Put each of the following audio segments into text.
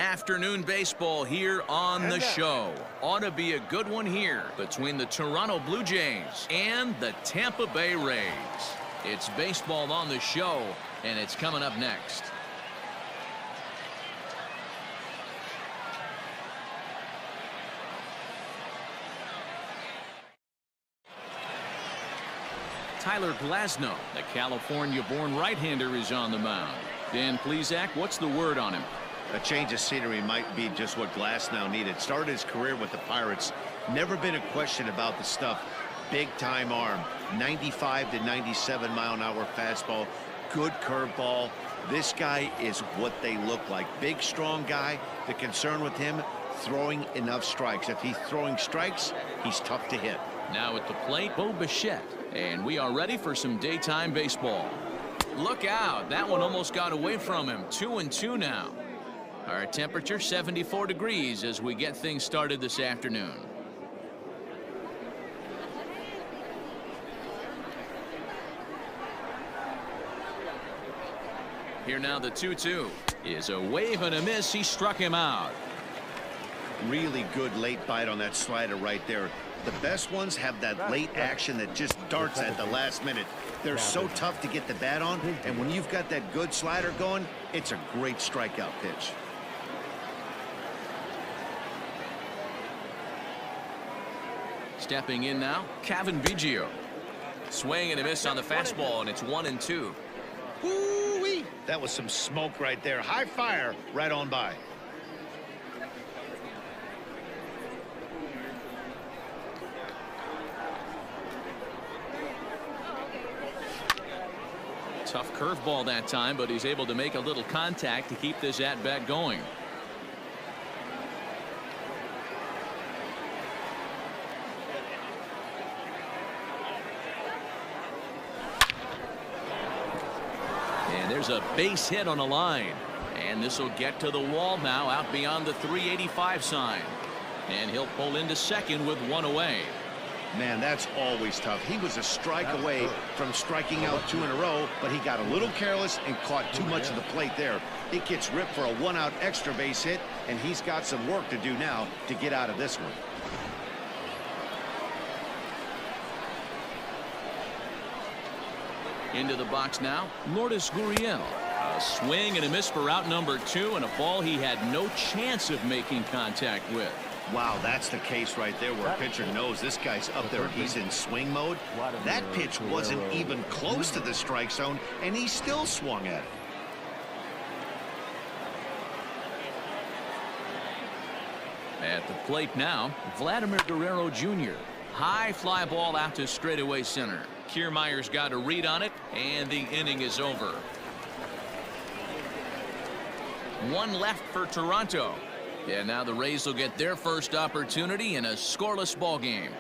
Afternoon baseball here on the show. Ought to be a good one here between the Toronto Blue Jays and the Tampa Bay Rays. It's baseball on the show, and it's coming up next. Tyler Glasnow, the California-born right-hander, is on the mound. Dan Plesac, what's the word on him? A change of scenery might be just what Glasnow needed. Started his career with the Pirates. Never been a question about the stuff. Big-time arm. 95 to 97 mile-an-hour fastball. Good curveball. This guy is what they look like. Big, strong guy. The concern with him, throwing enough strikes. If he's throwing strikes, he's tough to hit. Now at the plate, Bo Bichette. And we are ready for some daytime baseball. Look out. That one almost got away from him. 2-2 now. Our temperature 74 degrees as we get things started this afternoon. Here now the 2-2 is a wave and a miss. He struck him out. Really good late bite on that slider right there. The best ones have that late action that just darts at the last minute. They're so tough to get the bat on, and when you've got that good slider going, it's a great strikeout pitch. Stepping in now, Kevin Biggio. Swing and a miss on the fastball, and it's 1-2. Woo-wee! That was some smoke right there. High fire right on by. Tough curveball that time, but he's able to make a little contact to keep this at-bat going. And there's a base hit on a line. And this will get to the wall now out beyond the 385 sign. And he'll pull into second with one away. Man, that's always tough. He was a strike away from striking out 2 in a row, but he got a little careless and caught too much of the plate there. It gets ripped for a 1-out extra base hit, and he's got some work to do now to get out of this one. Into the box now, Lourdes Gurriel. A swing and a miss for out number 2, and a ball he had no chance of making contact with. Wow, that's the case right there where a pitcher knows this guy's up there. He's in swing mode. That pitch wasn't even close to the strike zone, and he still swung at it. At the plate now, Vladimir Guerrero Jr. High fly ball out to straightaway center. Kiermaier's got a read on it, and the inning is over. One left for Toronto. And now the Rays will get their first opportunity in a scoreless ball game.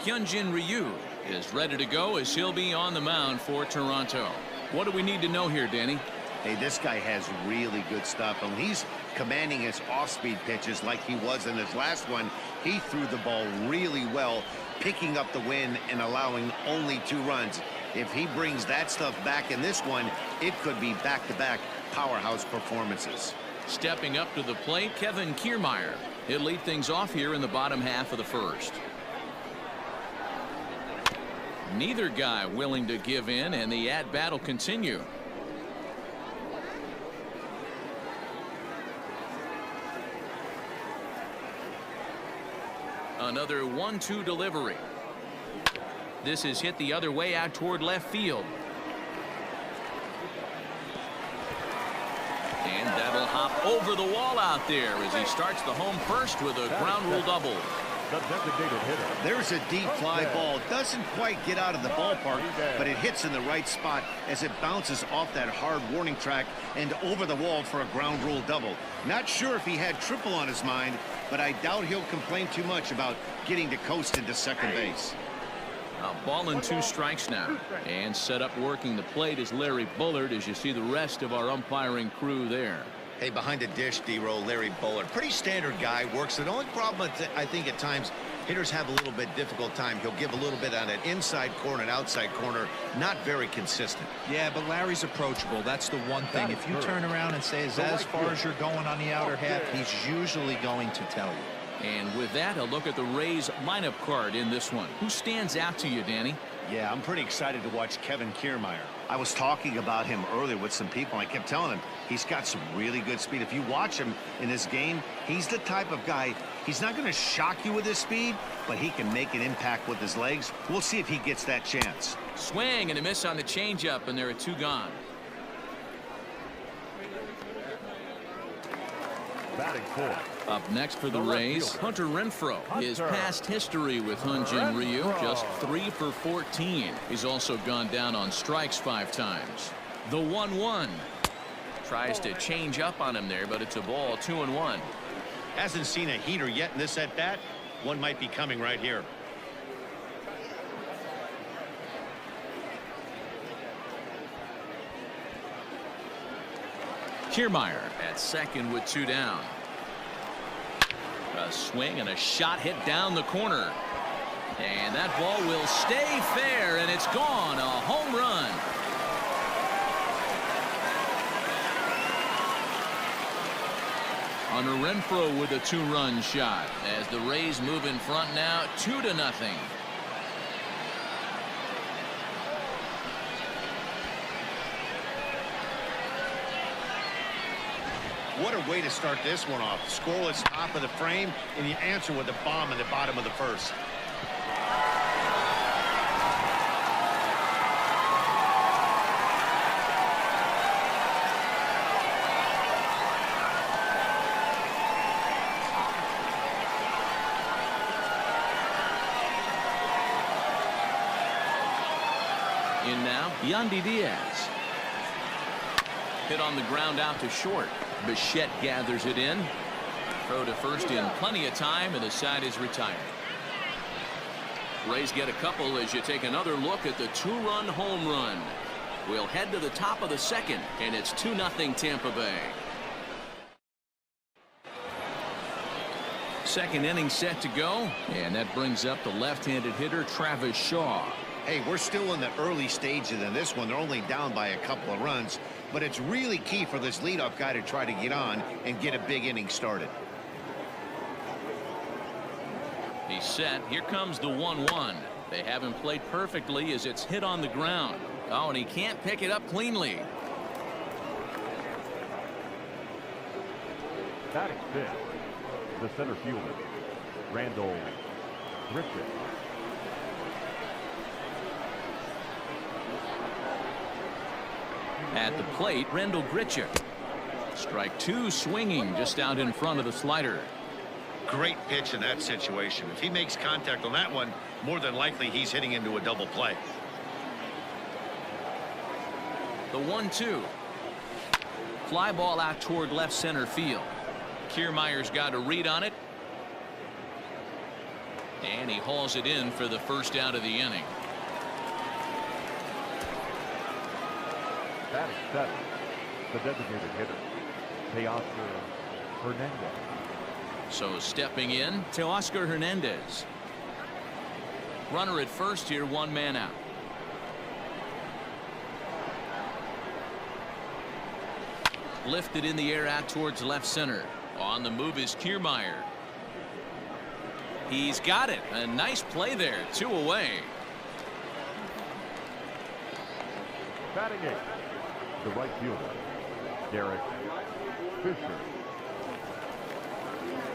Hyunjin Ryu is ready to go as he'll be on the mound for Toronto. What do we need to know here, Danny? Hey, this guy has really good stuff, and he's commanding his off-speed pitches like he was in his last one. He threw the ball really well, picking up the win and allowing only 2 runs. If he brings that stuff back in this one, it could be back-to-back powerhouse performances. Stepping up to the plate, Kevin Kiermaier. He'll lead things off here in the bottom half of the first. Neither guy willing to give in, and the at-bat will continue. Another 1-2 delivery. This is hit the other way out toward left field. And that'll hop over the wall out there as he starts the home first with a ground rule double. There's a deep fly ball. Doesn't quite get out of the ballpark, but it hits in the right spot as it bounces off that hard warning track and over the wall for a ground rule double. Not sure if he had triple on his mind, but I doubt he'll complain too much about getting to coast into second base. A ball and 2 strikes now. And set up working the plate is Larry Bullard as you see the rest of our umpiring crew there. Hey, behind the dish, D-Roll, Larry Bullard. Pretty standard guy, works. The only problem, I think, at times, hitters have a little bit difficult time. He'll give a little bit on an inside corner and outside corner. Not very consistent. Yeah, but Larry's approachable. That's the one thing. If you turn around and say, as far as you're going on the outer half, he's usually going to tell you. And with that, a look at the Rays lineup card in this one. Who stands out to you, Danny? Yeah, I'm pretty excited to watch Kevin Kiermaier. I was talking about him earlier with some people. I kept telling him he's got some really good speed. If you watch him in this game, he's the type of guy, he's not going to shock you with his speed, but he can make an impact with his legs. We'll see if he gets that chance. Swing and a miss on the changeup, and there are 2 gone. Batting 4. Up next for the Rays, Hunter Renfroe. His past history with Hyunjin Ryu, just 3 for 14. He's also gone down on strikes 5 times. The 1-1. Tries to change up on him there, but it's a ball. 2-1. Hasn't seen a heater yet in this at-bat. One might be coming right here. Kiermaier at second with 2 down. A swing and a shot hit down the corner. And that ball will stay fair, and it's gone. A home run. Hunter Renfroe with a 2-run shot as the Rays move in front now 2-0. What a way to start this one off. Scoreless top of the frame, and you answer with a bomb in the bottom of the first. In now, Yandy Diaz. Hit on the ground out to short. Bichette gathers it in. Throw to first in plenty of time, and the side is retired. Rays get a couple as you take another look at the 2-run home run. We'll head to the top of the second, and it's 2-0 Tampa Bay. Second inning set to go, and that brings up the left-handed hitter Travis Shaw. Hey, we're still in the early stages in this one. They're only down by a couple of runs, but it's really key for this leadoff guy to try to get on and get a big inning started. He's set. Here comes the 1-1. They haven't played perfectly as it's hit on the ground. Oh, and he can't pick it up cleanly. Batting 5th, the center fielder, Randall Griffith. At the plate, Randall Grichuk. Strike 2 swinging just out in front of the slider. Great pitch in that situation. If he makes contact on that one, more than likely he's hitting into a double play. The 1-2. Fly ball out toward left center field. Kiermaier's got a read on it. And he hauls it in for the first out of the inning. Batting 7th, the designated hitter, Teoscar Hernandez. So stepping in, Teoscar Hernandez. Runner at first here, 1 man out. Lifted in the air out towards left center. On the move is Kiermaier. He's got it. A nice play there. 2 away. Batting 8th, the right fielder, Derek Fisher.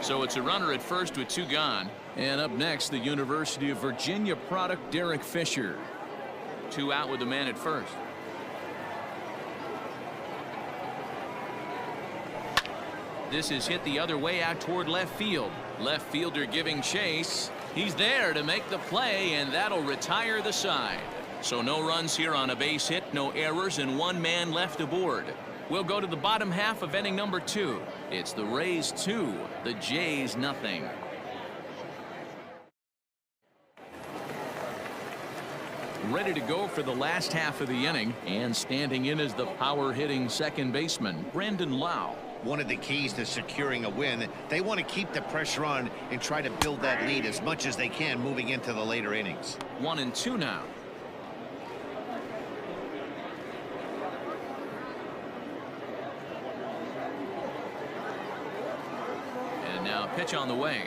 So it's a runner at first with 2 gone. And up next, the University of Virginia product, Derek Fisher. 2 out with the man at first. This is hit the other way out toward left field. Left fielder giving chase. He's there to make the play, and that'll retire the side. So no runs here on a base hit, no errors, and 1 man left aboard. We'll go to the bottom half of inning number 2. It's the Rays 2, the Jays nothing. Ready to go for the last half of the inning, and standing in is the power hitting second baseman, Brandon Lau. one of the keys to securing a win. They want to keep the pressure on and try to build that lead as much as they can moving into the later innings. 1-2 now. And now pitch on the way.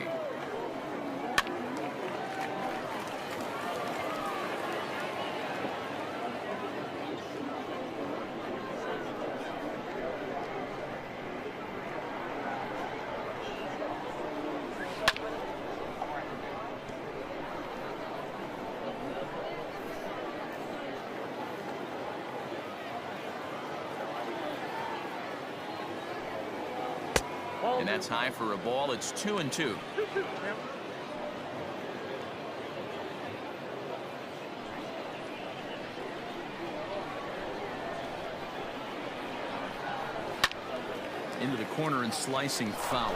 And that's high for a ball. It's 2-2. Into the corner and slicing foul.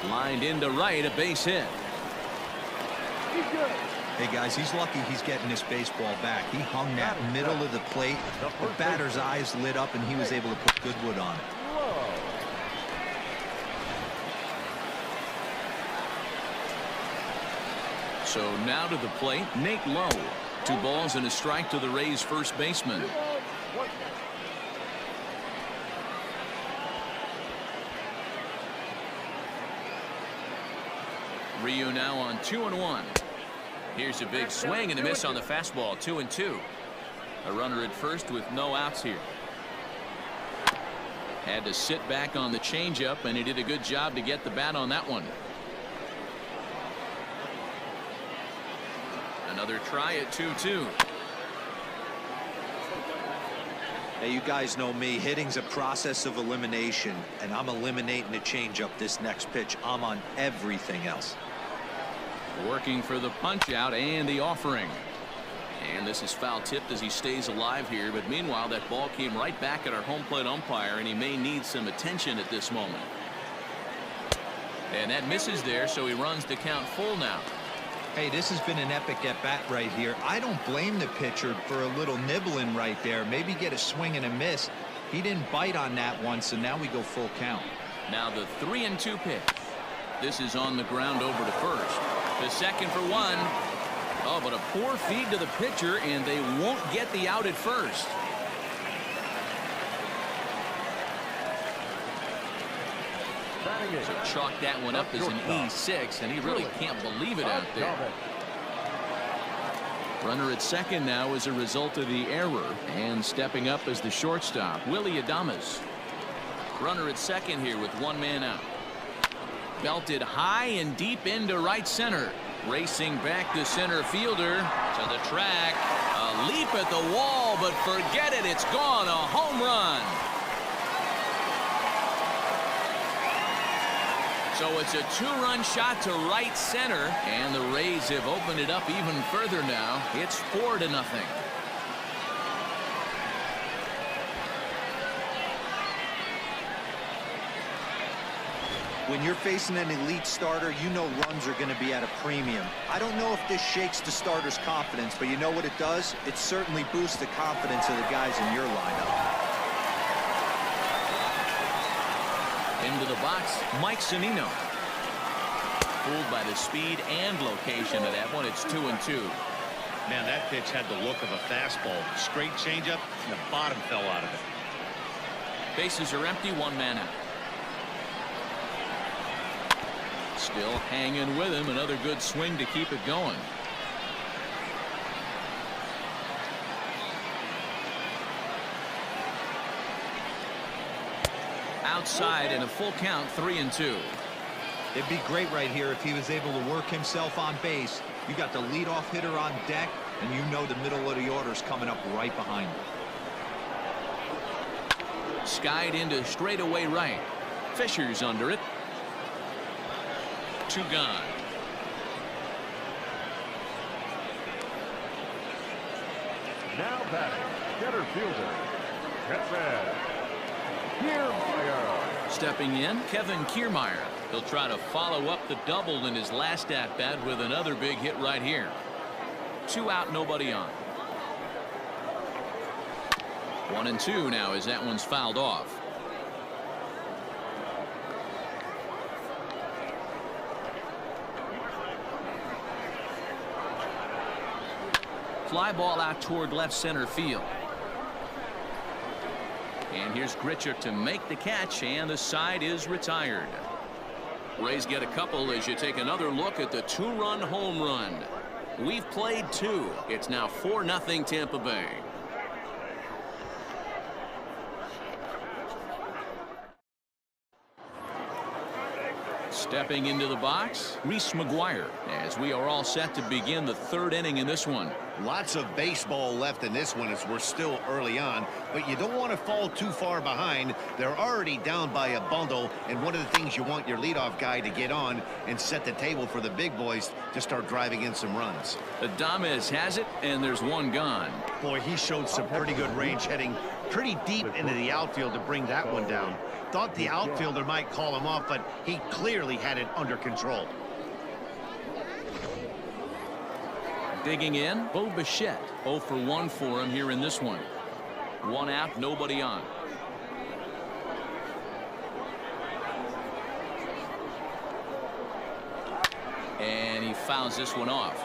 Lined into right, a base hit. Hey guys, he's lucky he's getting this baseball back. He hung that middle of the plate. The batter's eyes lit up and he was able to put good wood on it. So now to the plate, Nate Lowe. 2 balls and a strike to the Rays first baseman. Ryu now on 2-1. Here's a big swing and a miss on the fastball. 2-2. A runner at first with no outs here. Had to sit back on the changeup, and he did a good job to get the bat on that one. Another try at 2-2. Hey, you guys know me. Hitting's a process of elimination, and I'm eliminating the changeup this next pitch. I'm on everything else. Working for the punch out and the offering. And this is foul tipped as he stays alive here. But meanwhile, that ball came right back at our home plate umpire, and he may need some attention at this moment. And that misses there, so he runs the count full now. Hey, this has been an epic at bat right here. I don't blame the pitcher for a little nibbling right there. Maybe get a swing and a miss. He didn't bite on that one, so now we go full count. Now the 3-2 pitch. This is on the ground over to first. The second for 1. Oh, but a poor feed to the pitcher, and they won't get the out at first. So chalk that one up as an E6, and he really can't believe it out there. Runner at second now as a result of the error, and stepping up as the shortstop, Willie Adames. Runner at second here with 1 man out. Belted high and deep into right center. Racing back the center fielder to the track. A leap at the wall, but forget it. It's gone. A home run. So it's a 2-run shot to right center, and the Rays have opened it up even further now. It's 4-0. When you're facing an elite starter, you know runs are going to be at a premium. I don't know if this shakes the starter's confidence, but you know what it does? It certainly boosts the confidence of the guys in your lineup. Into the box, Mike Zunino. Fooled by the speed and location of that one. It's 2-2. Man, that pitch had the look of a fastball. Straight changeup, and the bottom fell out of it. Bases are empty. 1 man out. Still hanging with him. Another good swing to keep it going. Outside and a full count. 3-2. It'd be great right here if he was able to work himself on base. You got the leadoff hitter on deck, and you know the middle of the order is coming up right behind him. Skied into straightaway right. Fisher's under it. 2 gone. Now batting, center fielder, Kevin Kiermaier. Stepping in, Kevin Kiermaier. He'll try to follow up the double in his last at bat with another big hit right here. 2 out, nobody on. 1-2 now as that one's fouled off. Fly ball out toward left center field. And here's Grichuk to make the catch, and the side is retired. Rays get a couple as you take another look at the 2-run home run. We've played 2. It's now 4-0 Tampa Bay. Stepping into the box, Reese McGuire, as we are all set to begin the 3rd inning in this one. Lots of baseball left in this one as we're still early on, but you don't want to fall too far behind. They're already down by a bundle, and one of the things you want your leadoff guy to get on and set the table for the big boys to start driving in some runs. Adames has it, and there's one gone. Boy, he showed some pretty good range, heading pretty deep into the outfield to bring that one down. Thought the outfielder might call him off, but he clearly had it under control. Digging in, Bo Bichette. 0 for 1 for him here in this one. 1 out, nobody on. And he fouls this one off.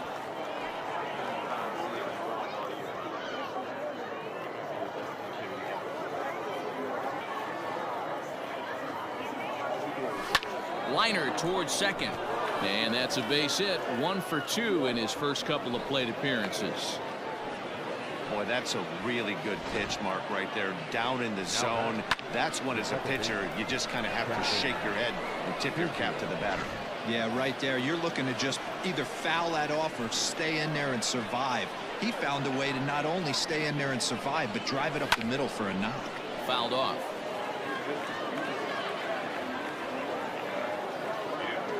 Liner towards second. And that's a base hit. 1 for 2 in his first couple of plate appearances. Boy, that's a really good pitch, Mark, right there. Down in the zone. That's when, as a pitcher, you just kind of have to shake your head and tip your cap to the batter. Yeah, right there. You're looking to just either foul that off or stay in there and survive. He found a way to not only stay in there and survive, but drive it up the middle for a knock. Fouled off.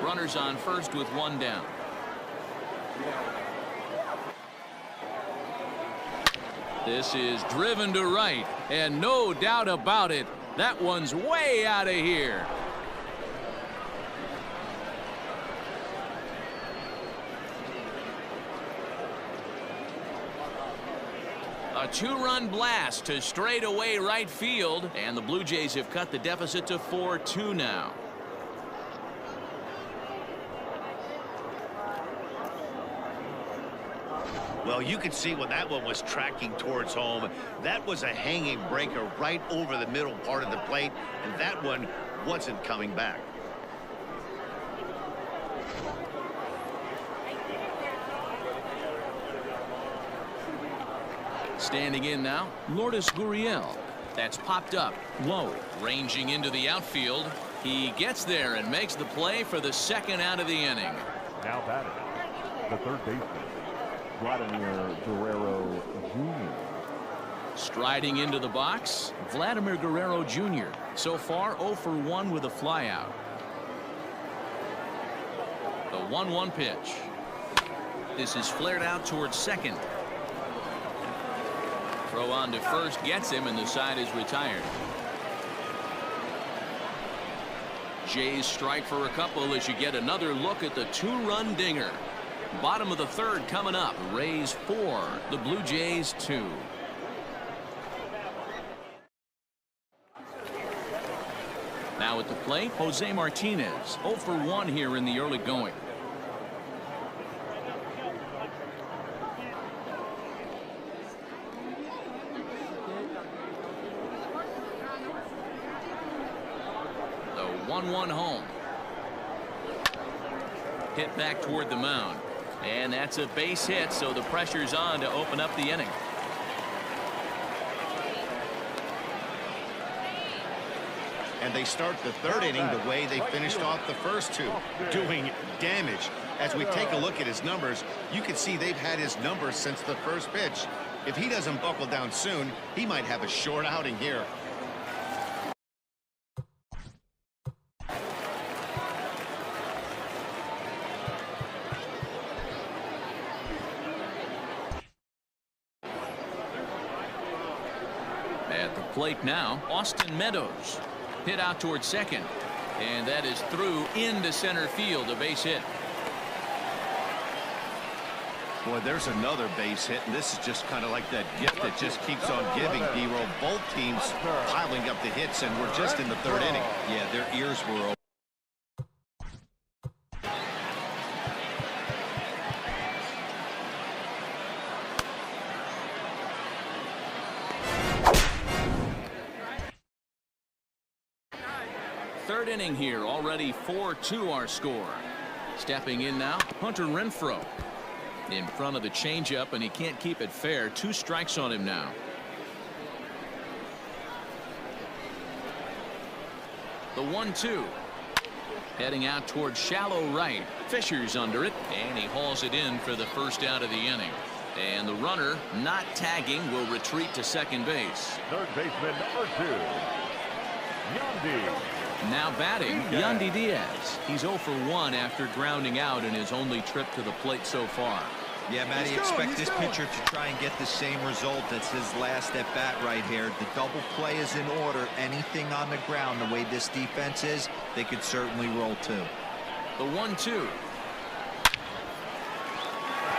Runners on first with 1 down. This is driven to right, and no doubt about it, that one's way out of here. A 2-run blast to straightaway right field, and the Blue Jays have cut the deficit to 4-2 now. Well, you could see when that one was tracking towards home, that was a hanging breaker right over the middle part of the plate, and that one wasn't coming back. Standing in now, Lourdes Gurriel. That's popped up low, ranging into the outfield. He gets there and makes the play for the 2nd out of the inning. Now batting, the 3rd baseman, Vladimir Guerrero Jr. Striding into the box, Vladimir Guerrero Jr. So far 0 for 1 with a flyout. The 1-1 pitch. This is flared out towards second. Throw on to first gets him, and the side is retired. Jays strike for a couple as you get another look at the 2-run dinger. Bottom of the 3rd coming up. Rays 4, the Blue Jays 2. Now at the plate, Jose Martinez. 0 for 1 here in the early going. The 1-1 home. Hit back toward the mound. And that's a base hit, so the pressure's on to open up the inning. And they start the 3rd inning the way they finished off the first 2, doing damage. As we take a look at his numbers, you can see they've had his numbers since the first pitch. If he doesn't buckle down soon, he might have a short outing here. At the plate now, Austin Meadows. Hit out towards second. And that is through into center field, a base hit. Boy, there's another base hit, and this is just kind of like that gift that just keeps on giving, D-Roll. Both teams piling up the hits, and we're just in the third inning. Yeah, their ears were open. Third inning here, already 4-2 our score. Stepping in now, Hunter Renfroe. In front of the changeup, and he can't keep it fair. 2 strikes on him now. The 1-2. Heading out towards shallow right. Fisher's under it, and he hauls it in for the first out of the inning. And the runner, not tagging, will retreat to second base. Third baseman number 2, Yandy. Now batting, Yandy Diaz. He's 0 for 1 after grounding out in his only trip to the plate so far. Yeah, Matty, expect this pitcher to try and get the same result. That's his last at bat right here. The double play is in order. Anything on the ground, the way this defense is, they could certainly roll too. The 1-2.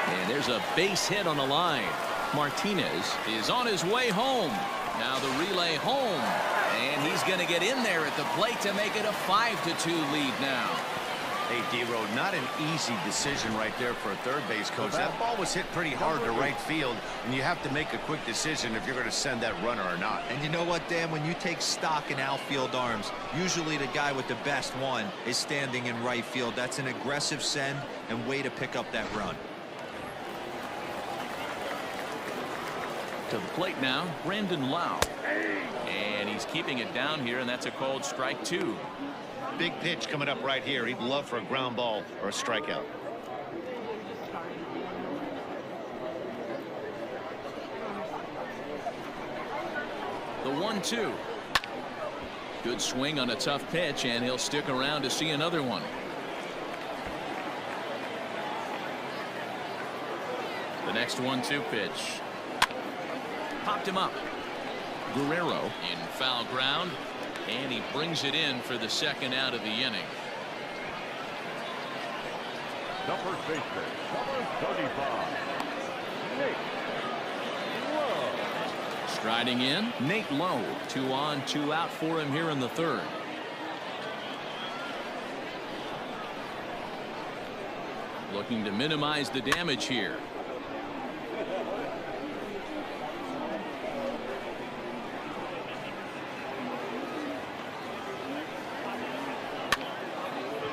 And there's a base hit on the line. Martinez is on his way home. Now the relay home. And he's going to get in there at the plate to make it a 5-2 lead now. Hey, D-Road, not an easy decision right there for a third base coach. That ball was hit pretty hard to right field, and you have to make a quick decision if you're going to send that runner or not. And you know what, Dan? When you take stock in outfield arms, usually the guy with the best one is standing in right field. That's an aggressive send and way to pick up that run. To the plate now, Brandon Lau. And he's keeping it down here, and that's a called strike 2. Big pitch coming up right here. He'd love for a ground ball or a strikeout. The 1-2. Good swing on a tough pitch, and he'll stick around to see another one. The next 1-2 pitch. Popped him up. Guerrero in foul ground, and he brings it in for the second out of the inning. The first baseman, number 35, Nate Lowe. Striding in, Nate Lowe. 2 on, 2 out for him here in the third. Looking to minimize the damage here.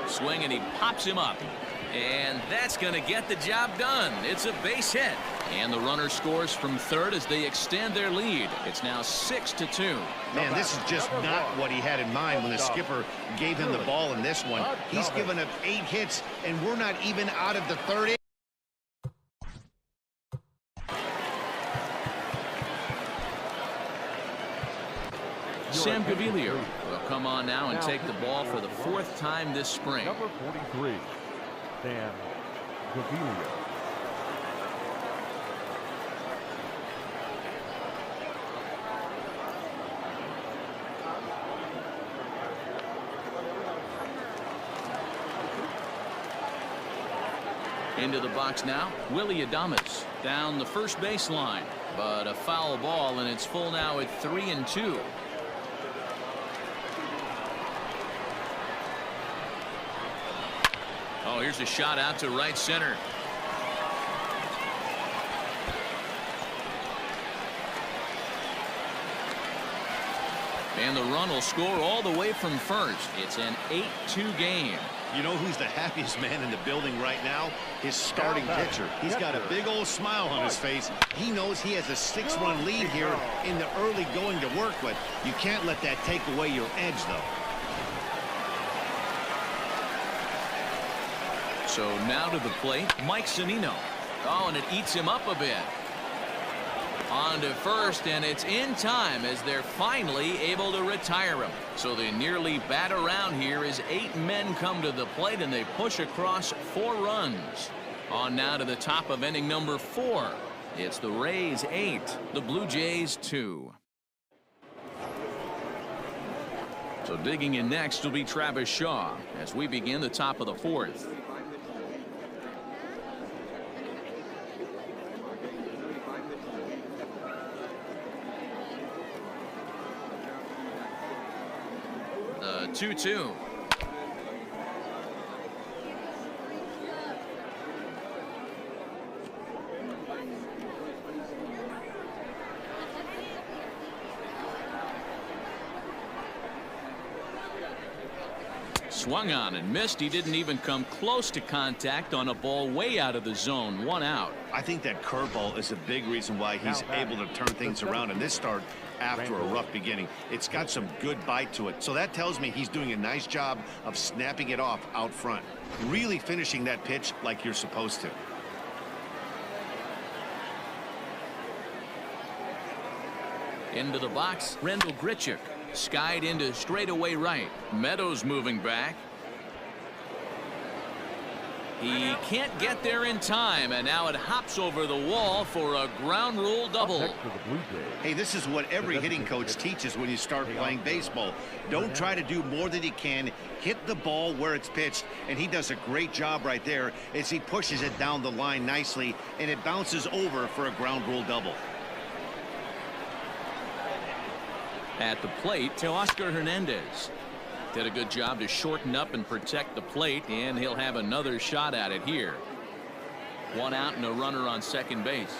Swing, and he pops him up, and that's going to get the job done. It's a base hit, and the runner scores from third as they extend their lead. It's now 6-2. Man, this is just not what he had in mind when the skipper gave him the ball in this one. He's given up 8 hits, and we're not even out of the third inning. Sam Gaviglio will come on now and take the ball for the 4th time this spring. Number 43, Sam Gaviglio. Into the box now, Willie Adames down the first baseline, but a foul ball, and it's full now at 3-2. Oh, here's a shot out to right center. And the run will score all the way from first. It's an 8-2 game. You know who's the happiest man in the building right now? His starting pitcher. He's got a big old smile on his face. He knows he has a 6-run lead here in the early going to work with. You can't let that take away your edge, though. So now to the plate, Mike Zunino. Oh, and it eats him up a bit. On to first, and it's in time as they're finally able to retire him. So they nearly bat around here as 8 men come to the plate, and they push across 4 runs. On now to the top of inning number 4. It's the Rays 8, the Blue Jays 2. So digging in next will be Travis Shaw as we begin the top of the fourth. The 2-2. Swung on and missed. He didn't even come close to contact on a ball way out of the zone. 1 out. I think that curveball is a big reason why he's able to turn things around in this start after a rough beginning. It's got some good bite to it. So that tells me he's doing a nice job of snapping it off out front. Really finishing that pitch like you're supposed to. Into the box, Rendell Grichuk. Skied into straightaway right. Meadows moving back. He can't get there in time, and now it hops over the wall for a ground rule double. Hey, this is what every hitting coach teaches when you start playing baseball. Don't try to do more than you can. Hit the ball where it's pitched, and he does a great job right there as he pushes it down the line nicely, and it bounces over for a ground rule double. At the plate, Teoscar Hernandez did a good job to shorten up and protect the plate, and he'll have another shot at it here. 1 out and a runner on second base.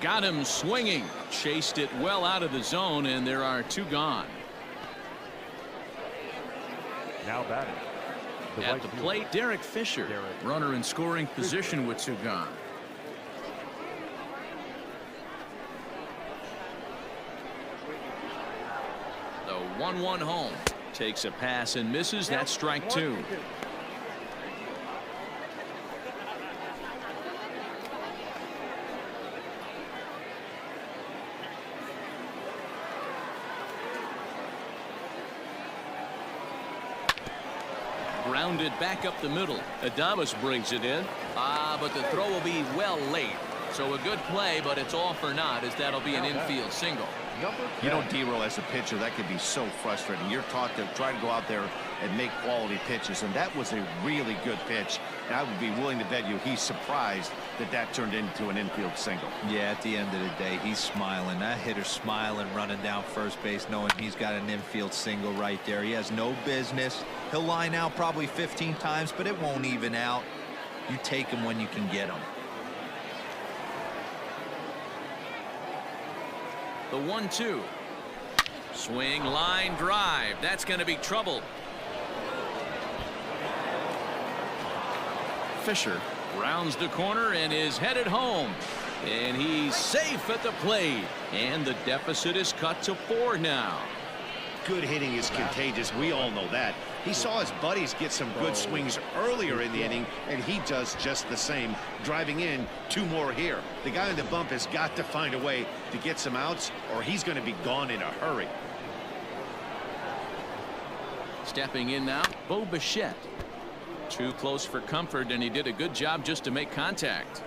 Got him swinging. Chased it well out of the zone, and there are 2 gone. Now batting. At the plate, Derek Fisher. Runner in scoring position with 2 gone. The 1-1 home. Takes a pass and misses. That's strike 2. Grounded back up the middle. Adames brings it in. But the throw will be well late. So a good play, but it's all for naught, as that'll be an infield single. You know, D-Roll, as a pitcher, that could be so frustrating. You're taught to try to go out there and make quality pitches, and that was a really good pitch. And I would be willing to bet you he's surprised that that turned into an infield single. Yeah, at the end of the day, he's smiling. That hitter's smiling, running down first base, knowing he's got an infield single right there. He has no business. He'll line out probably 15 times, but it won't even out. You take him when you can get him. The 1-2. Swing, line, drive. That's going to be trouble. Fisher rounds the corner and is headed home. And he's safe at the plate. And the deficit is cut to 4 now. Good hitting is contagious. We all know that. He saw his buddies get some good swings earlier in the inning, and he does just the same, driving in 2 more here. The guy in the bump has got to find a way to get some outs, or he's going to be gone in a hurry. Stepping in now, Bo Bichette. Too close for comfort, and he did a good job just to make contact.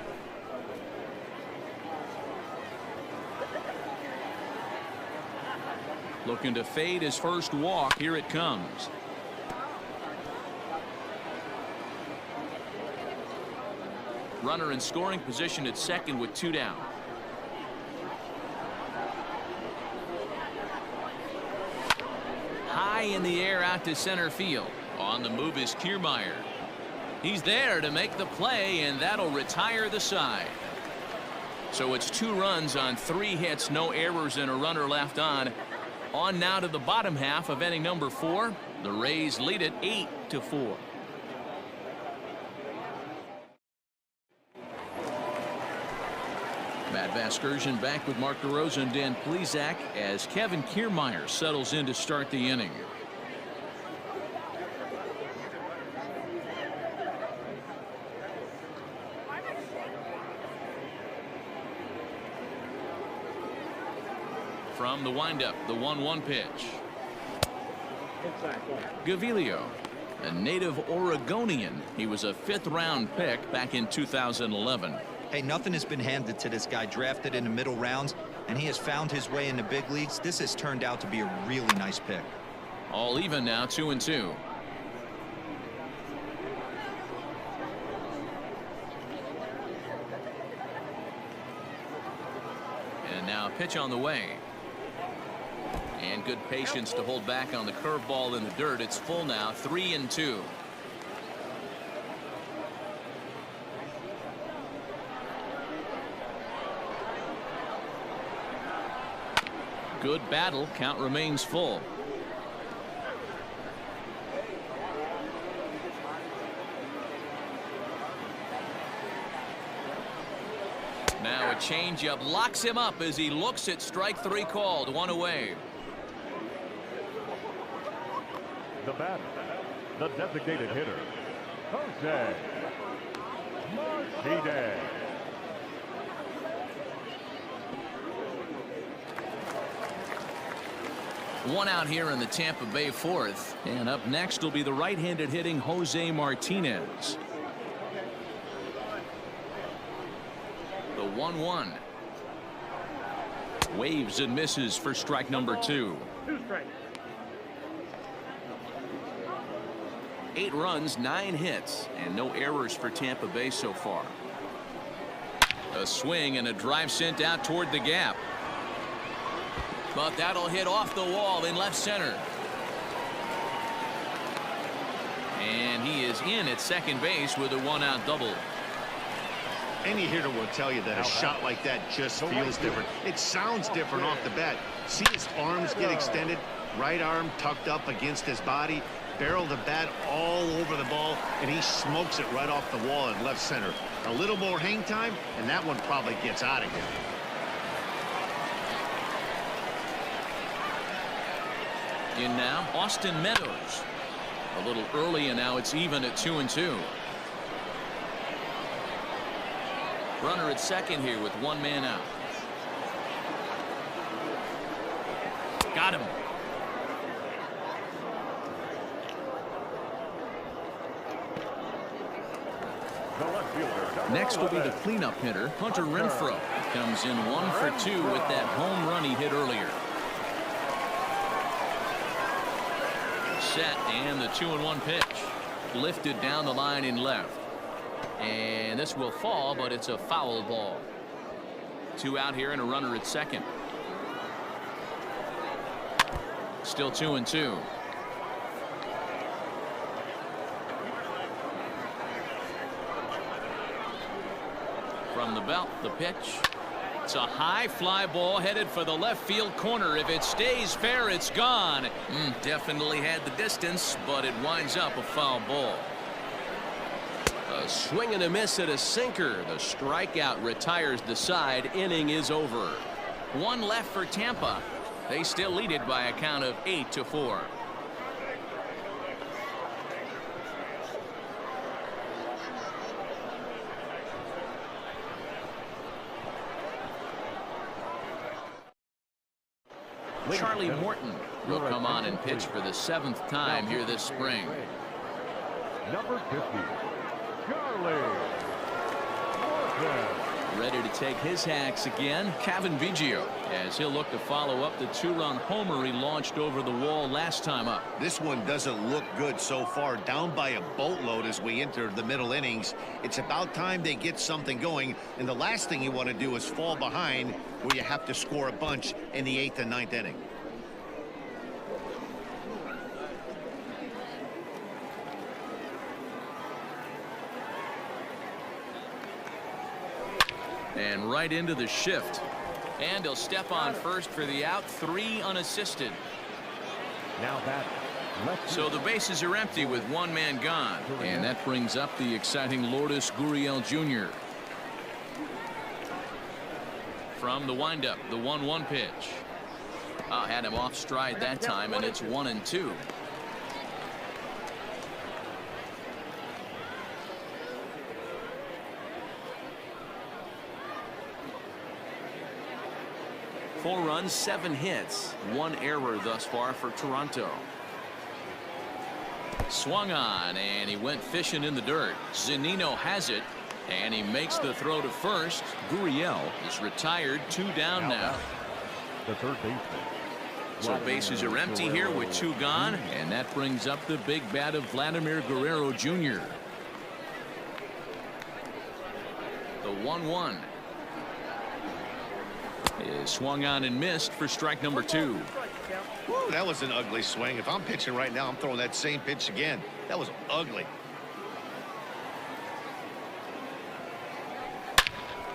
Looking to fade his first walk. Here it comes. Runner in scoring position at second with 2 down. High in the air out to center field. On the move is Kiermaier. He's there to make the play, and that'll retire the side. So it's 2 runs on 3 hits, no errors, and a runner left on. On now to the bottom half of inning number 4. The Rays lead it 8-4. Matt Vasgersian back with Mark DeRosa and Dan Plesac as Kevin Kiermaier settles in to start the inning. From the windup, the 1-1 pitch. Gaviglio, a native Oregonian. He was a 5th-round pick back in 2011. Hey, nothing has been handed to this guy. Drafted in the middle rounds, and he has found his way in the big leagues. This has turned out to be a really nice pick. All even now, 2-2. And now a pitch on the way. And good patience to hold back on the curveball in the dirt. It's full now, 3-2. Good battle. Count remains full. Now a changeup locks him up as he looks at strike 3 called. 1 away. The batter, the designated hitter, Jose Martinez. One out here in the Tampa Bay 4th. And up next will be the right-handed hitting Jose Martinez. The 1-1. Waves and misses for strike number 2. 2 strikes. 8 runs, 9 hits, and no errors for Tampa Bay so far. A swing and a drive sent out toward the gap. But that'll hit off the wall in left center. And he is in at second base with a 1-out double. Any hitter will tell you that a shot like that just feels different. It sounds different off the bat. See his arms get extended, right arm tucked up against his body, barrel the bat all over the ball, and he smokes it right off the wall in left center. A little more hang time, and that one probably gets out of here. In now, Austin Meadows. A little early, and now it's even at 2-2. Runner at second here with 1 man out. Got him. Next will be the cleanup hitter, Hunter Renfroe. Comes in 1 for 2 with that home run he hit earlier. Set, and the 2-1 pitch. Lifted down the line in left. And this will fall, but it's a foul ball. 2 out here and a runner at second. Still 2-2. From the belt, the pitch. It's a high fly ball headed for the left field corner. If it stays fair, it's gone. Definitely had the distance, but it winds up a foul ball. A swing and a miss at a sinker. The strikeout retires the side. Inning is over. 1 left for Tampa. They still lead it by a count of 8-4. Charlie Morton will come on and pitch for the 7th time here this spring. Number 50, Charlie Morton. Ready to take his hacks again, Kevin Biggio, as he'll look to follow up the 2-run homer he launched over the wall last time up. This one doesn't look good so far. Down by a boatload as we enter the middle innings. It's about time they get something going, and the last thing you want to do is fall behind where you have to score a bunch in the 8th and 9th inning. And right into the shift. And he'll step on first for the out. 3 unassisted. Now that. So the bases are empty with 1 man gone. And that brings up the exciting Lourdes Gurriel Jr. From the windup, the 1-1 pitch. Had him off stride that time, and it's 1-2. Four runs, 7 hits, 1 error thus far for Toronto. Swung on, and he went fishing in the dirt. Zunino has it, And he makes the throw to first. Gurriel is retired. 2 down now. The third baseman. So bases are empty here with 2 gone. And that brings up the big bat of Vladimir Guerrero Jr. The 1-1 is swung on and missed for strike number 2. Woo, that was an ugly swing. If I'm pitching right now, I'm throwing that same pitch again. That was ugly.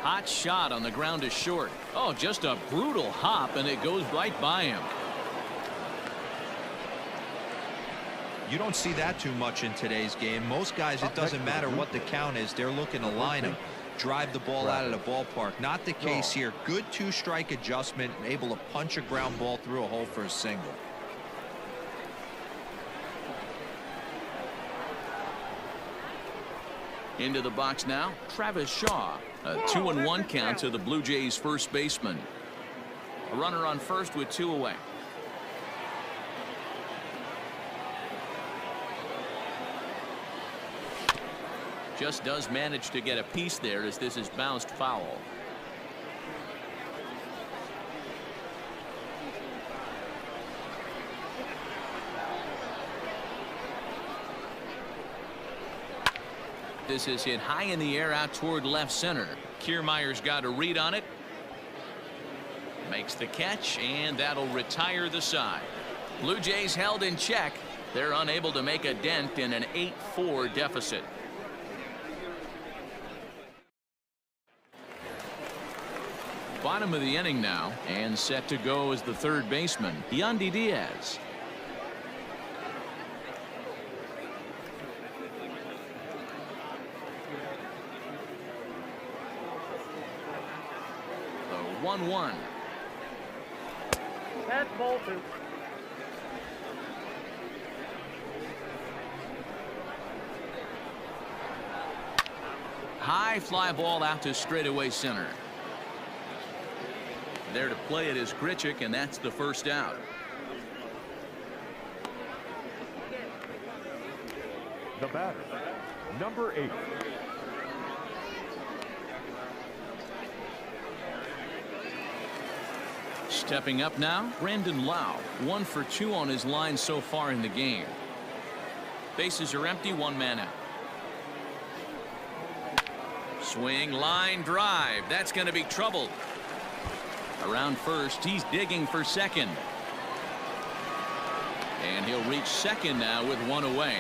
Hot shot on the ground to short. Oh, just a brutal hop, and it goes right by him. You don't see that too much in today's game. Most guys, it doesn't matter what the count is. They're looking to line him, drive the ball out of the ballpark. Not the case here. Good 2-strike adjustment, able to punch a ground ball through a hole for a single. Into the box now, Travis Shaw. A 2-1 count to the Blue Jays first baseman. A runner on first with 2 away. Just does manage to get a piece there as this is bounced foul. This is hit high in the air out toward left center. Kiermaier's got a read on it. Makes the catch, and that'll retire the side. Blue Jays held in check. They're unable to make a dent in an 8-4 deficit. Bottom of the inning now, and set to go is the third baseman, Yandy Diaz. The 1-1. That's ball 2. High fly ball out to straightaway center. There to play it is Grichuk, and that's the first out. The batter, number 8. Stepping up now, Brandon Lau. 1 for 2 on his line so far in the game. Bases are empty, 1 man out. Swing, line drive. That's going to be trouble. Around first, he's digging for second. And he'll reach second now with 1 away.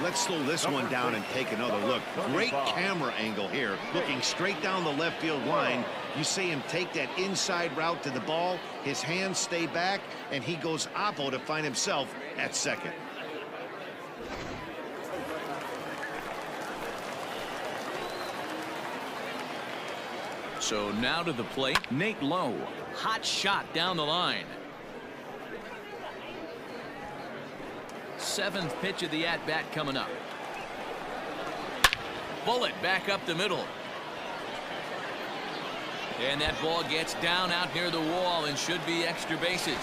Let's slow this one down and take another look. Great camera angle here, looking straight down the left field line. You see him take that inside route to the ball. His hands stay back, and he goes oppo to find himself at second. So now to the plate, Nate Lowe. Hot shot down the line. 7th pitch of the at-bat coming up. Bullet back up the middle. And that ball gets down out near the wall and should be extra bases.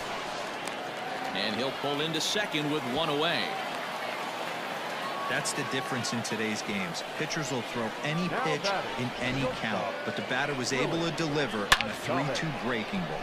And he'll pull into second with 1 away. That's the difference in today's games. Pitchers will throw any pitch in any count, but the batter was able to deliver on a 3-2 breaking ball.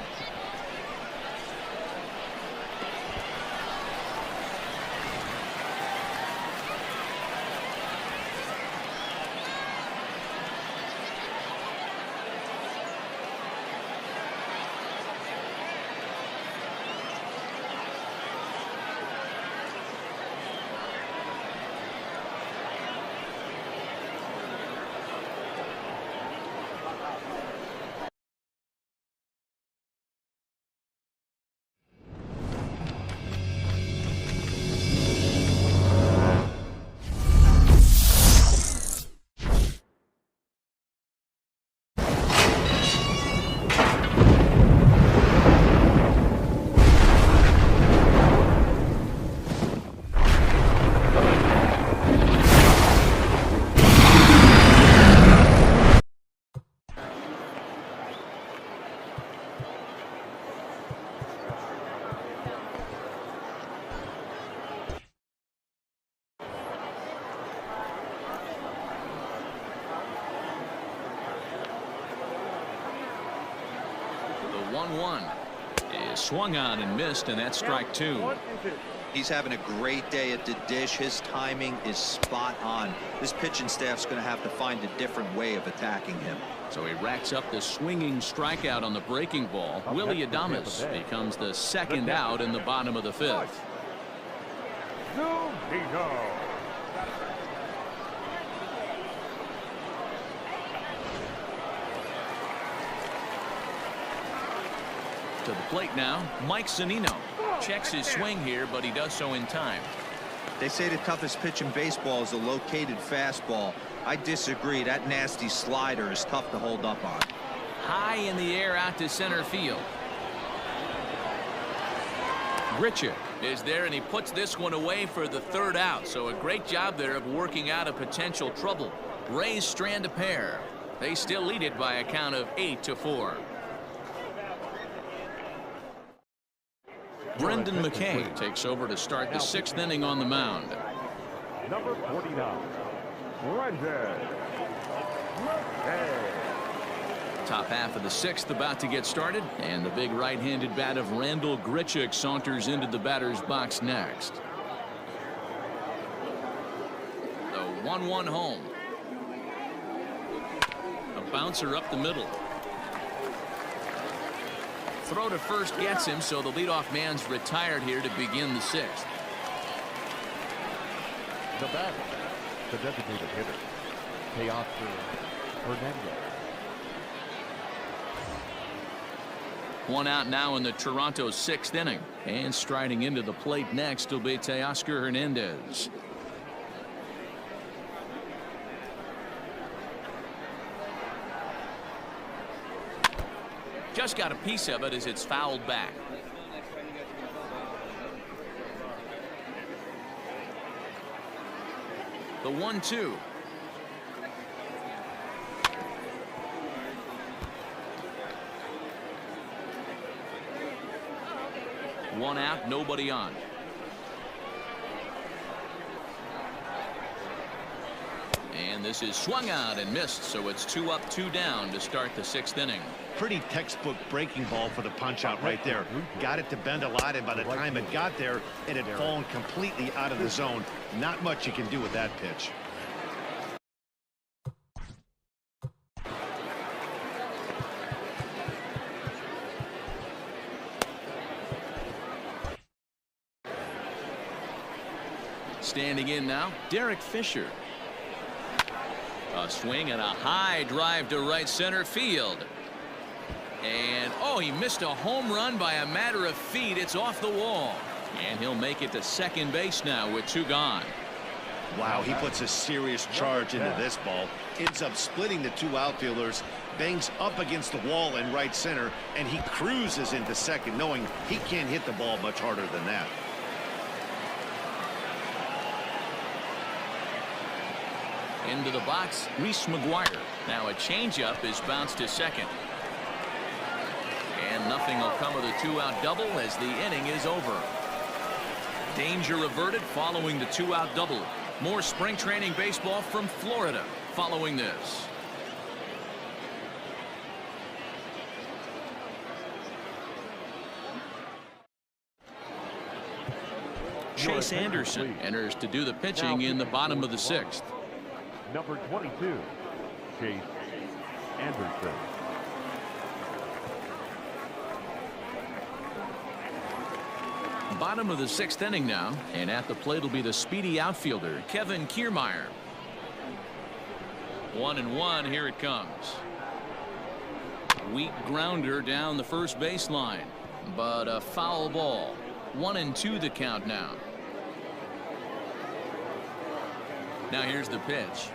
1-1 is swung on and missed, and that's strike 2. He's having a great day at the dish. His timing is spot on. This pitching staff's going to have to find a different way of attacking him. So he racks up the swinging strikeout on the breaking ball. Willie Adames becomes the second out in the bottom of the 5th. To the plate now, Mike Zunino checks his swing here, but he does so in time. They say the toughest pitch in baseball is a located fastball. I disagree. That nasty slider is tough to hold up on. High in the air out to center field. Grichuk is there, and he puts this one away for the 3rd out. So a great job there of working out a potential trouble. Rays strand a pair. They still lead it by a count of 8-4. Brendan McKay takes over to start the 6th inning on the mound. Number 49, Brendan McKay. Top half of the 6th about to get started, and the big right-handed bat of Randal Grichuk saunters into the batter's box next. The 1-1 home. A bouncer up the middle. Throw to first gets him, so the leadoff man's retired here to begin the 6th. The batter, the designated hitter, Teoscar Hernandez. 1 out now in the Toronto 6th inning, and striding into the plate next will be Teoscar Hernandez. Just got a piece of it as it's fouled back. The 1-2. One out, nobody on. And this is swung out and missed, so it's 2 up, 2 down to start the 6th inning. Pretty textbook breaking ball for the punch out right there. Got it to bend a lot, and by the time it got there, it had fallen completely out of the zone. Not much you can do with that pitch. Standing in now, Derek Fisher. A swing and a high drive to right center field. And oh, he missed a home run by a matter of feet. It's off the wall, and he'll make it to second base now with 2 gone. Wow, he puts a serious charge into this ball. Ends up splitting the 2 outfielders, bangs up against the wall in right center, and he cruises into second, knowing he can't hit the ball much harder than that. Into the box, Reese McGuire. Now a changeup is bounced to second. And nothing will come of the 2-out double as the inning is over. Danger averted following the 2-out double. More spring training baseball from Florida following this. Chase Anderson enters to do the pitching in the bottom of the 6th. Number 22, Chase Anderson. Bottom of the 6th inning now, and at the plate will be the speedy outfielder Kevin Kiermaier. 1-1, here it comes. Weak grounder down the first baseline, but a foul ball. 1-2 the count now. Now here's the pitch.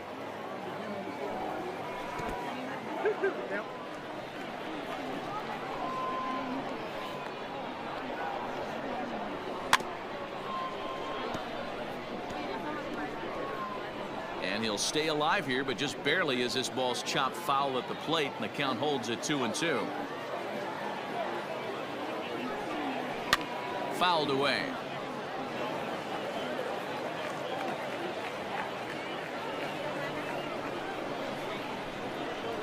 And he'll stay alive here, but just barely as this ball's chopped foul at the plate, and the count holds at 2-2. Fouled away.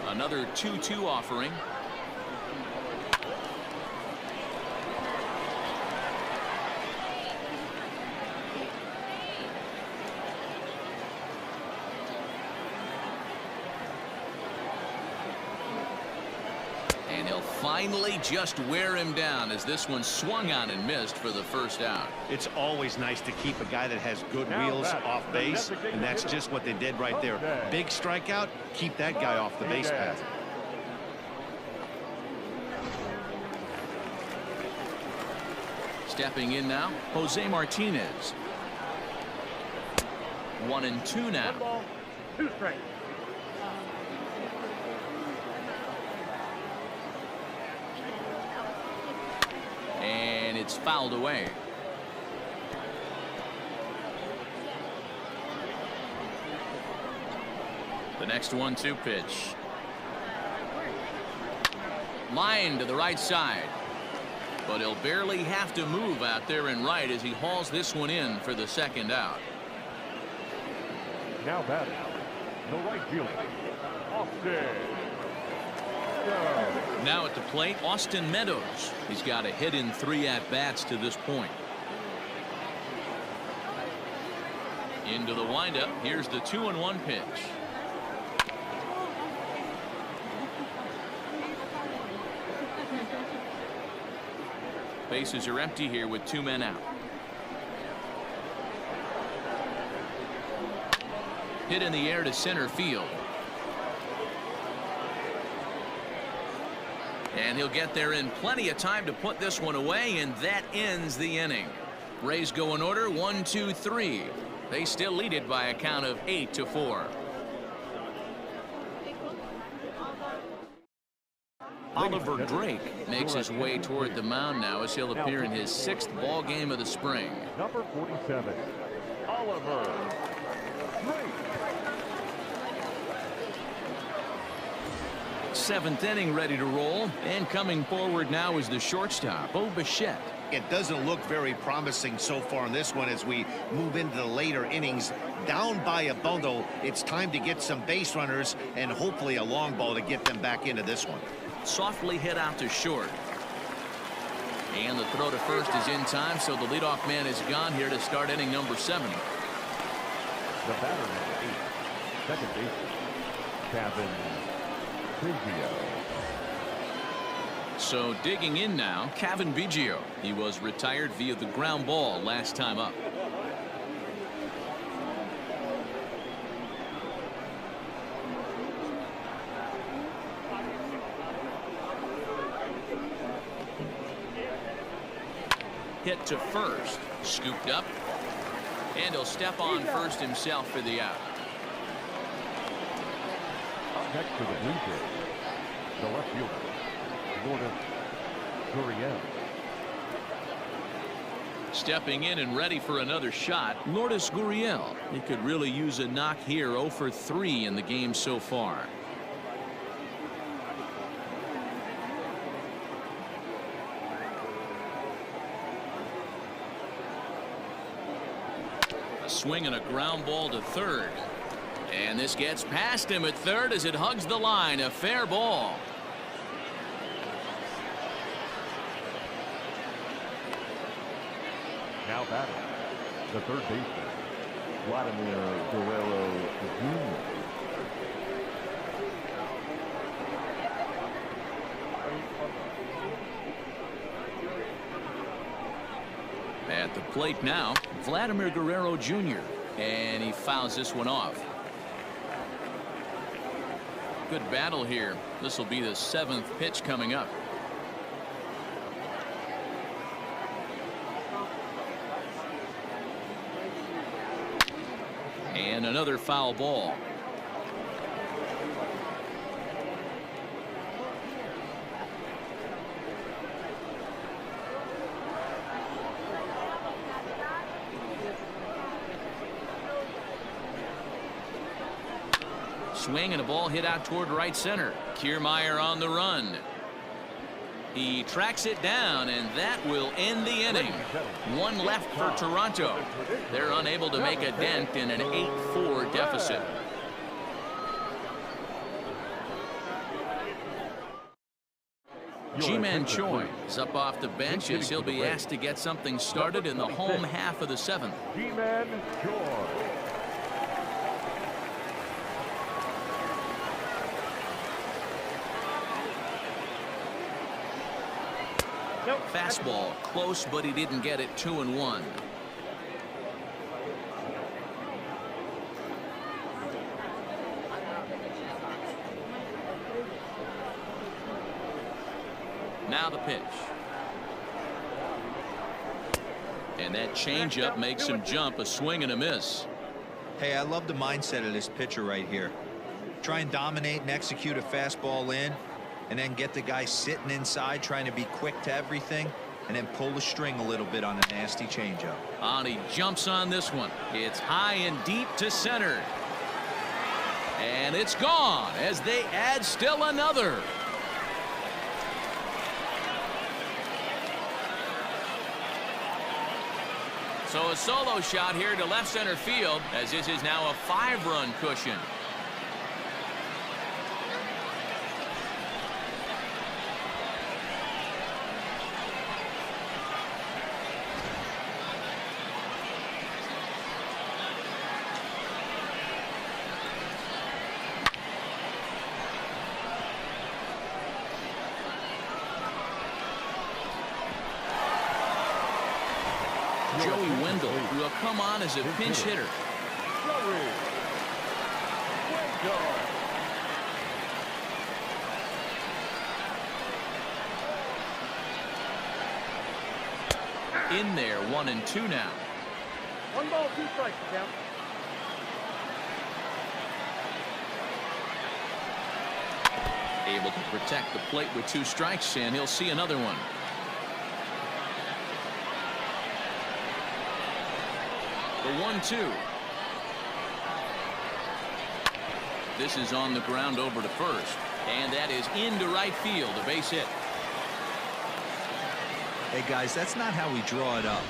Another 2-2 offering. And he'll finally just wear him down as this one swung on and missed for the first out. It's always nice to keep a guy that has good Now wheels that's off the base, designated and that's hitter. just what they did right there. Okay. Big strikeout, keep that guy off the base path. Stepping in now, Jose Martinez. 1-2 now. 1 ball, 2 strikes. And it's fouled away. The next 1-2 pitch. Line to the right side. But he'll barely have to move out there in right as he hauls this one in for the second out. Now batting, the right fielder, Austin. Go. Now at the plate, Austin Meadows. He's got a hit in 3 at-bats to this point. Into the windup. Here's the 2-1 pitch. Bases are empty here with 2 men out. Hit in the air to center field. And he'll get there in plenty of time to put this one away, and that ends the inning. Rays go in order 1, 2, 3. They still lead it by a count of 8-4. Oliver Drake makes his way toward the mound now as he'll appear in his 6th ball game of the spring. Number 47, Oliver Drake. 7th inning ready to roll, and coming forward now is the shortstop, Bo Bichette. It doesn't look very promising so far in this one as we move into the later innings. Down by a bundle, it's time to get some base runners and hopefully a long ball to get them back into this one. Softly hit out to short. And the throw to first is in time, so the leadoff man is gone here to start inning number 7. The batter number 8, second baseman, Kevin Biggio. So digging in now, Kevin Biggio. He was retired via the ground ball last time up. Hit to first, scooped up, and he'll step on first himself for the out. Up next to the Blue Jays, the left fielder, Lourdes Gurriel. Stepping in and ready for another shot, Lourdes Gurriel. He could really use a knock here. 0 for 3 in the game so far. A swing and a ground ball to third. And this gets past him at third as it hugs the line. A fair ball. Now batting, the third baseman, Vladimir Guerrero Jr. At the plate now, Vladimir Guerrero Jr. And he fouls this one off. Good battle here. This will be the 7th pitch coming up. And another foul ball. Swing and a ball hit out toward right center. Kiermaier on the run. He tracks it down, and that will end the inning. 1 left for Toronto. They're unable to make a dent in an 8-4 deficit. Ji-Man Choi is up off the bench as he'll be asked to get something started in the home half of the 7th. Ji-Man Choi. Fastball close, but he didn't get it. 2-1. Now the pitch. And that changeup makes him jump. A swing and a miss. Hey, I love the mindset of this pitcher right here. Try and dominate and execute a fastball in, and then get the guy sitting inside trying to be quick to everything, and then pull the string a little bit on a nasty changeup. And he jumps on this one. It's high and deep to center. And it's gone as they add still another. So a solo shot here to left center field, as this is now a 5-run cushion. Joey Wendell will come on as a pinch hitter. In there, 1-2 now. 1 ball, 2 strikes, count. Able to protect the plate with 2 strikes, and he'll see another one. The 1-2. This is on the ground over to first, and that is into right field, a base hit. Hey guys, that's not how we draw it up.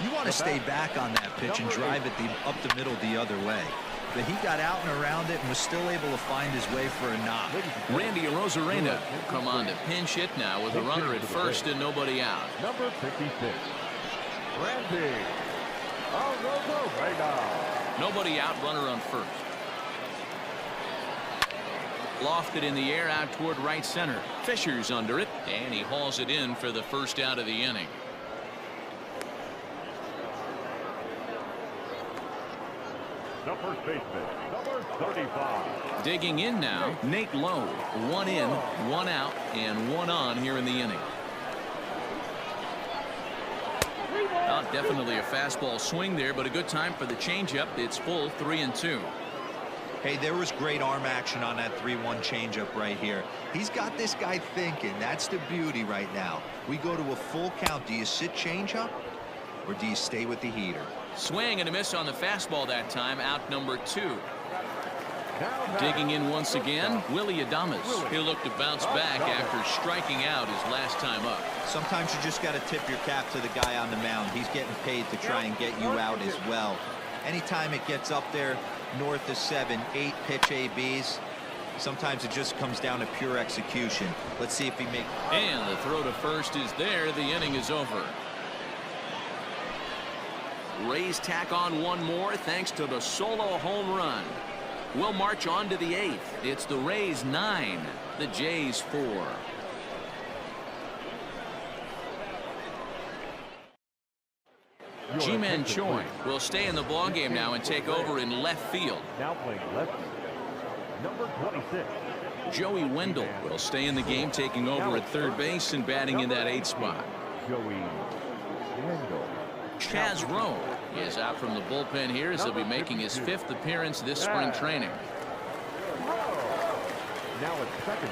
You want to stay back on that pitch and drive it up the middle the other way. But he got out and around it and was still able to find his way for a knock. Randy Arozarena will come on to pinch hit now with a runner at first and nobody out. Number 56, Randy Arozarena. Nobody out, runner on first. Lofted in the air out toward right center. Fisher's under it, and he hauls it in for the first out of the inning. The first baseman, number 35. Digging in now, Nate Lowe. 1 in, 1 out, and 1 on here in the inning. Not definitely a fastball swing there, but a good time for the changeup. It's full, 3-2. Hey, there was great arm action on that 3-1 changeup right here. He's got this guy thinking. That's the beauty right now. We go to a full count. Do you sit changeup or do you stay with the heater? Swing and a miss on the fastball that time. Out number 2. Digging in once again, Willie Adames. He'll look to bounce back after striking out his last time up. Sometimes you just got to tip your cap to the guy on the mound. He's getting paid to try and get you out as well. Anytime it gets up there north of 7, 8 pitch ABs, sometimes it just comes down to pure execution. Let's see if he makes. And the throw to first is there. The inning is over. Rays tack on one more thanks to the solo home run. We'll march on to the 8th. It's the Rays 9, the Jays 4. Ji-Man Choi will stay in the ballgame now and take over in left field. Now playing left, number 26. Joey Wendell will stay in the game, taking over at third base and batting in that 8th spot. Joey Wendell. Chaz Rowe is out from the bullpen here as he'll be making his 5th appearance this spring training. Now at second,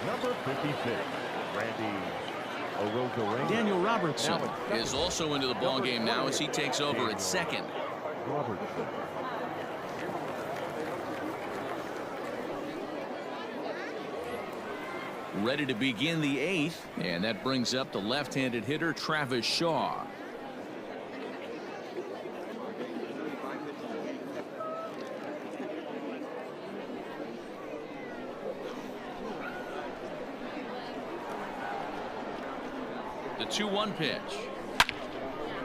number 56, Randy Arozarena. Daniel Robertson is also into the ballgame now as he takes over at second. Robertson. Ready to begin the 8th, and that brings up the left-handed hitter Travis Shaw. The 2-1 pitch.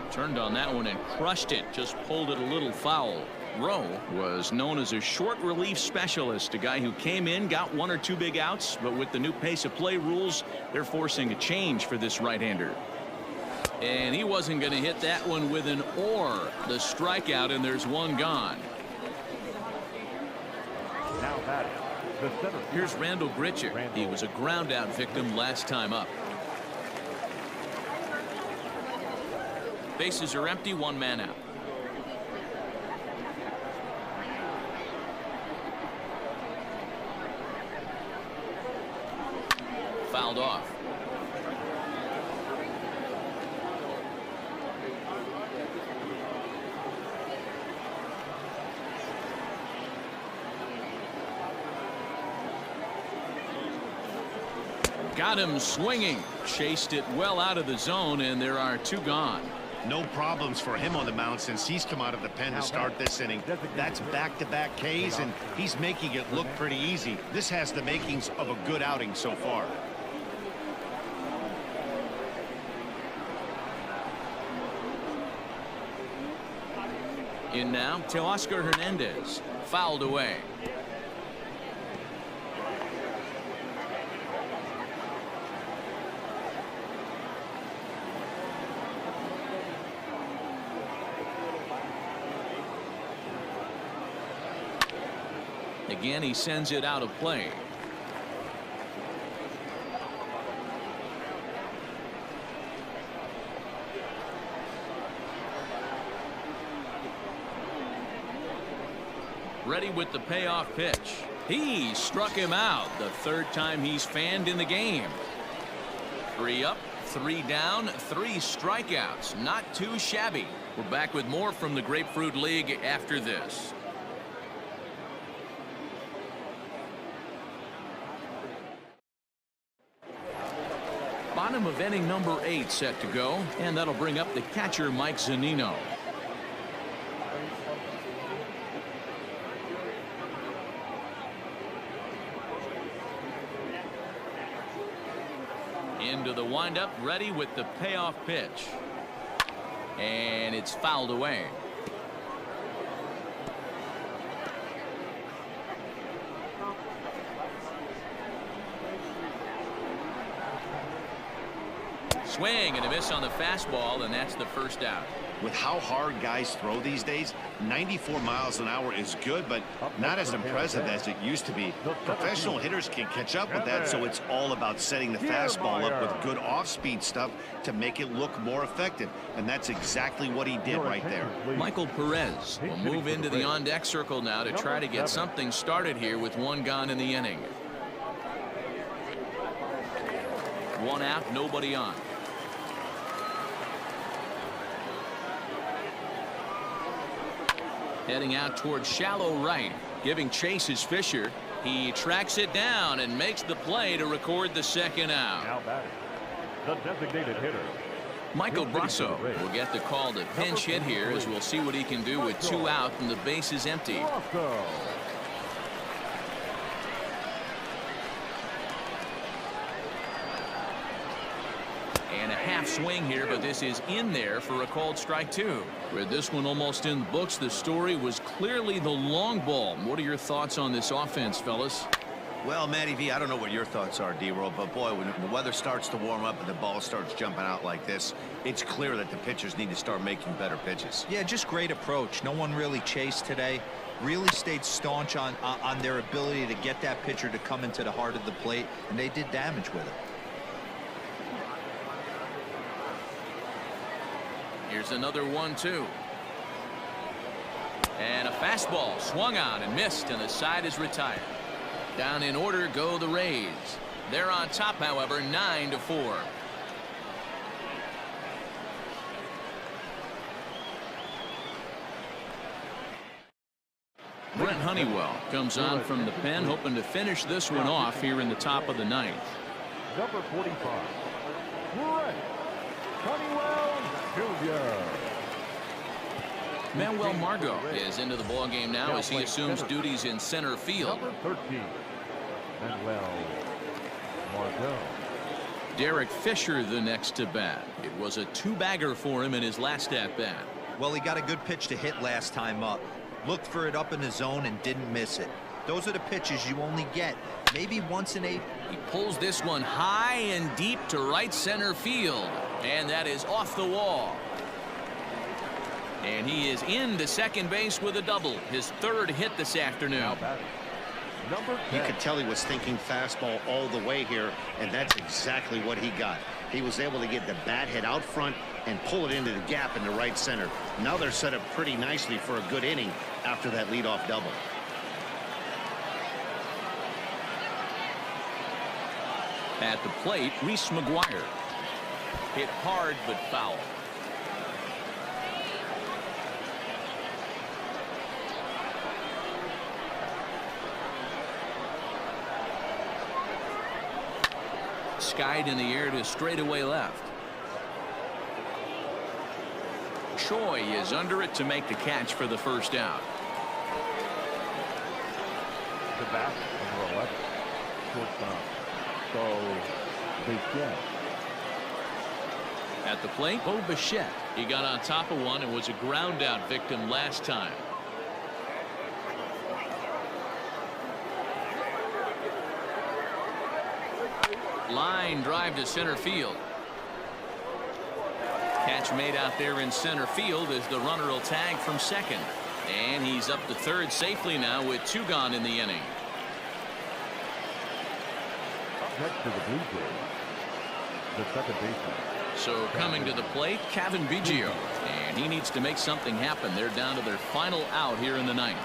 Turned on that one and crushed it. Just pulled it a little foul. Rowe was known as a short relief specialist, a guy who came in, got 1 or 2 big outs, but with the new pace of play rules, they're forcing a change for this right-hander. And he wasn't going to hit that one with an or. The strikeout, and there's one gone. Now batting, the center. Here's Randall Grichuk. He was a ground out victim last time up. Bases are empty, 1 man out. Fouled off. Got him swinging. Chased it well out of the zone, and there are 2 gone. No problems for him on the mound since he's come out of the pen to start this inning. That's back-to-back Ks, and he's making it look pretty easy. This has the makings of a good outing so far. In now, Teoscar Hernandez. Fouled away. Again, he sends it out of play. Ready with the payoff pitch. He struck him out. The 3rd time he's fanned in the game. 3 up, 3 down, 3 strikeouts. Not too shabby. We're back with more from the Grapefruit League after this. Bottom of inning number 8 set to go, and that'll bring up the catcher Mike Zunino. Into the windup, ready with the payoff pitch. And it's fouled away. Swing and a miss on the fastball, and that's the 1st out. With how hard guys throw these days, 94 miles an hour is good, but not as impressive as it used to be. Professional hitters can catch up with that, so it's all about setting the fastball up with good off-speed stuff to make it look more effective, and that's exactly what he did right there. Michael Perez will move into the on-deck circle now to try to get something started here with 1 gone in the inning. 1 out, nobody on. Heading out towards shallow right, giving chase is Fisher. He tracks it down and makes the play to record the 2nd out. Now batting, the designated hitter. Michael Brasso will get the call to pinch hit here, as we'll see what he can do with 2 out and the base is empty. And a half swing here, but this is in there for a called strike 2. With this one almost in the books, the story was clearly the long ball. What are your thoughts on this offense, fellas? Well, Matty V, I don't know what your thoughts are, D-Roll, but boy, when the weather starts to warm up and the ball starts jumping out like this, it's clear that the pitchers need to start making better pitches. Yeah, just great approach. No one really chased today. Really stayed staunch on their ability to get that pitcher to come into the heart of the plate, and they did damage with it. Here's another 1-2. And a fastball swung on and missed, and the side is retired. Down in order go the Rays. They're on top, however, 9-4. Brent Honeywell comes on from the pen, hoping to finish this one off here in the top of the 9th. Number 45, Brent Honeywell Jr. Manuel Margot is into the ballgame now as he assumes duties in center field. Number 13, Manuel Margot. Derek Fisher the next to bat. It was a 2-bagger for him in his last at bat. Well, he got a good pitch to hit last time up. Looked for it up in the zone and didn't miss it. Those are the pitches you only get maybe once in a... He pulls this one high and deep to right center field. And that is off the wall. And he is into second base with a double. His third hit this afternoon. Now batting, number 10. You could tell he was thinking fastball all the way here, and that's exactly what he got. He was able to get the bat head out front and pull it into the gap in the right center. Now they're set up pretty nicely for a good inning after that leadoff double. At the plate, Reese McGuire. Hit hard but foul. Skied in the air to straightaway left. Choi is under it to make the catch for the first out. The bat, number 11. Shortstop. So, Bichette. At the plate, Bo Bichette. He got on top of one and was a ground out victim last time. Line drive to center field. Catch made out there in center field as the runner will tag from second. And he's up to third safely now with 2 gone in the inning. Up next to the Blue Jays, the second baseman. So coming to the plate, Kevin Biggio. And he needs to make something happen. They're down to their final out here in the ninth.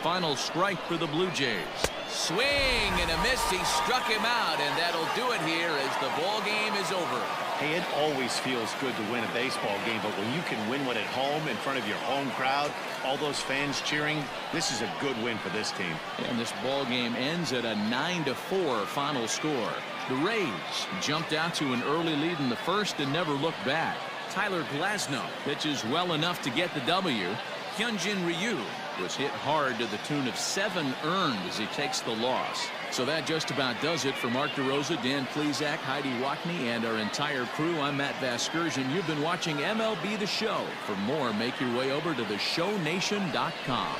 Final strike for the Blue Jays. Swing and a miss. He struck him out, and that'll do it here as the ball game is over. Hey, it always feels good to win a baseball game, but when you can win one at home in front of your home crowd, all those fans cheering, this is a good win for this team. And this ball game ends at a 9-4 final score. The Rays jumped out to an early lead in the first and never looked back. Tyler Glasnow pitches well enough to get the W. Hyunjin Ryu was hit hard to the tune of 7 earned as he takes the loss. So that just about does it for Mark DeRosa, Dan Plesac, Heidi Wackney, and our entire crew. I'm Matt Vasgersian. You've been watching MLB The Show. For more, make your way over to theshownation.com.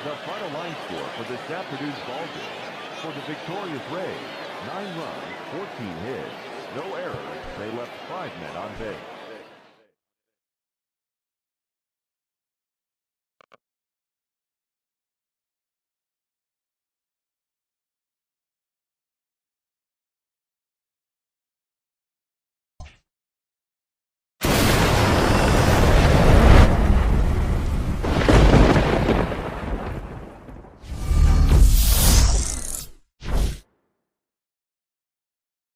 The final line score for this afternoon's ball game. For the victorious Rays, 9 runs, 14 hits, no errors. They left 5 men on base.